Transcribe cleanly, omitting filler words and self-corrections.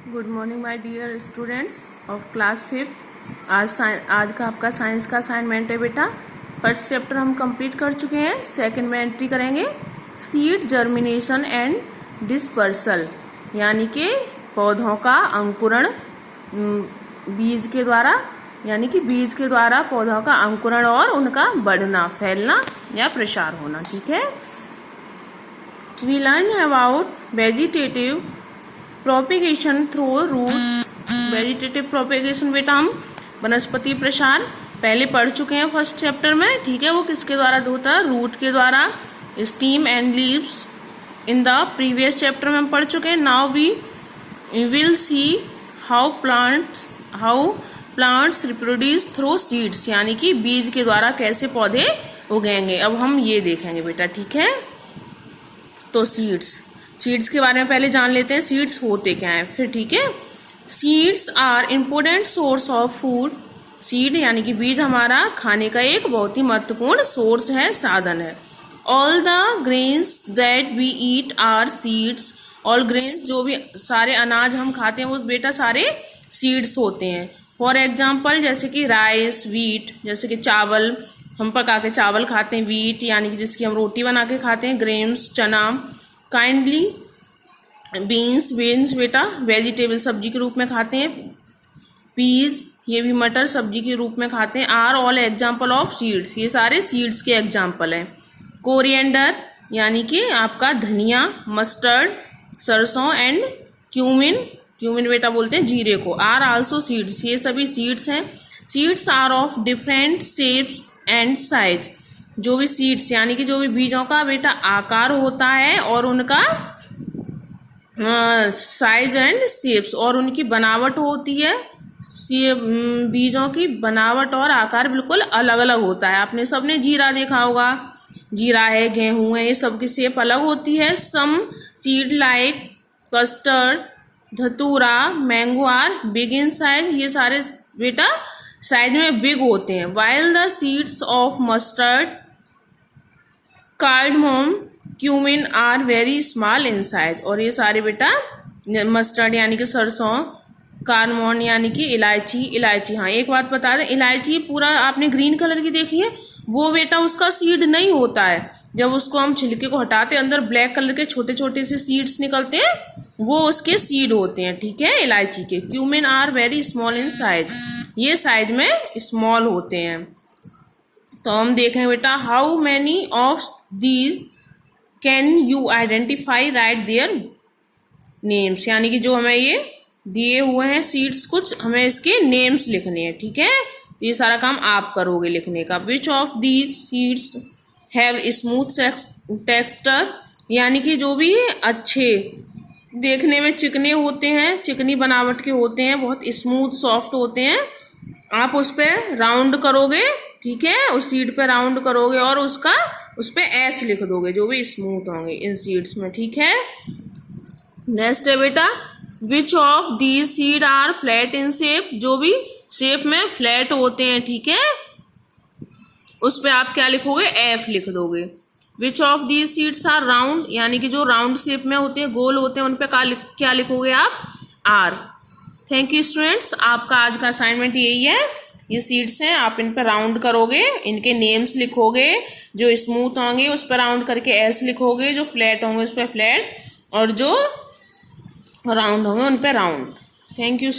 Good morning my dear students of class 5। आज का आपका साइंस का असाइनमेंट है बेटा। फर्स्ट चैप्टर हम कंप्लीट कर चुके हैं। सेकंड में एंट्री करेंगे सीड जर्मिनेशन एंड डिस्पर्सल, यानी कि पौधों का अंकुरण बीज के द्वारा, यानी कि बीज के द्वारा पौधों का अंकुरण और उनका बढ़ना, फैलना या प्रसार होना। ठीक है। We learn about vegetative propagation through roots. Vegetative propagation बेटा हम वनस्पति प्रसार पहले पढ़ चुके हैं फर्स्ट चैप्टर में। ठीक है। वो किसके द्वारा होता है? रूट के द्वारा, stem and leaves in the previous chapter में हम पढ़ चुके हैं। Now we will see how plants reproduce through seeds, यानी कि बीज के द्वारा कैसे पौधे उगेंगे। अब हम ये देखेंगे बेटा। ठीक है। तो सीड्स के बारे में पहले जान लेते हैं, सीड्स होते क्या हैं फिर। ठीक है। Seeds are important source of food. Seed यानी कि बीज हमारा खाने का एक बहुत ही महत्वपूर्ण सोर्स है, साधन है। All the grains that we eat are seeds. All grains, जो भी सारे अनाज हम खाते हैं वो बेटा सारे सीड्स होते हैं। फॉर एग्जाम्पल जैसे कि राइस, वीट, जैसे कि चावल हम पका के चावल खाते हैं, वीट यानी कि जिसकी हम रोटी बना के खाते हैं, ग्रेन्स चना, काइंडली बीन्स बेटा वेजिटेबल सब्जी के रूप में खाते हैं, पीज ये भी मटर सब्जी के रूप में खाते हैं। Are all example of seeds, ये सारे सीड्स के एग्जाम्पल हैं। कोरिएंडर यानी कि आपका धनिया, मस्टर्ड सरसों एंड क्यूमिन बेटा बोलते हैं जीरे को, आर आल्सो सीड्स, ये सभी सीड्स हैं। Seeds are of different shapes and size. जो भी सीड्स यानी कि जो भी बीजों का बेटा आकार होता है और उनका साइज एंड शेप्स और उनकी बनावट होती है। बीजों की बनावट और आकार बिल्कुल अलग अलग होता है। आपने सबने जीरा देखा होगा, जीरा है, गेहूं है, ये सब की शेप अलग होती है। Some seed like custard, datura, mango are big in size, ये सारे बेटा साइज में बिग होते हैं। While the seeds of mustard, cardamom, cumin are very small in size, और ये सारे बेटा मस्टर्ड यानी कि सरसों, कार्डमोम यानी कि इलायची। हाँ एक बात बता दें, इलायची पूरा आपने ग्रीन कलर की देखी है, वो बेटा उसका सीड नहीं होता है। जब उसको हम छिलके को हटाते हैं अंदर ब्लैक कलर के छोटे छोटे से सीड्स निकलते हैं, वो उसके सीड होते हैं। ठीक है। इलायची के। Cumin are very small in size, ये साइज में स्मॉल होते हैं। तो हम देखें बेटा how many of these can you identify, write their names, यानी कि जो हमें ये दिए हुए हैं सीड्स, कुछ हमें इसके नेम्स लिखने हैं। ठीक है। तो ये सारा काम आप करोगे लिखने का। विच of these seeds have smooth texture, यानी कि जो भी अच्छे देखने में चिकने होते हैं, चिकनी बनावट के होते हैं, बहुत स्मूथ सॉफ्ट होते हैं, आप उस पर राउंड करोगे। ठीक है। उस सीड पे राउंड करोगे और उस पे एस लिख दोगे, जो भी स्मूथ होंगे इन सीड्स में। ठीक है। नेक्स्ट है बेटा which of these seed are flat in shape, जो भी शेप में फ्लैट होते हैं। ठीक है। उस पे आप क्या लिखोगे? एफ लिख दोगे। Which of these seeds are round, यानी कि जो राउंड शेप में होते हैं, गोल होते हैं, उन पे क्या लिखोगे आप? आर। थैंक यू स्टूडेंट्स, आपका आज का असाइनमेंट यही है। ये सीड्स हैं, आप इन पर राउंड करोगे, इनके नेम्स लिखोगे, जो स्मूथ होंगे उस पर राउंड करके एस लिखोगे, जो फ्लैट होंगे उस पर फ्लैट, और जो राउंड होंगे उन पर राउंड। Thank you.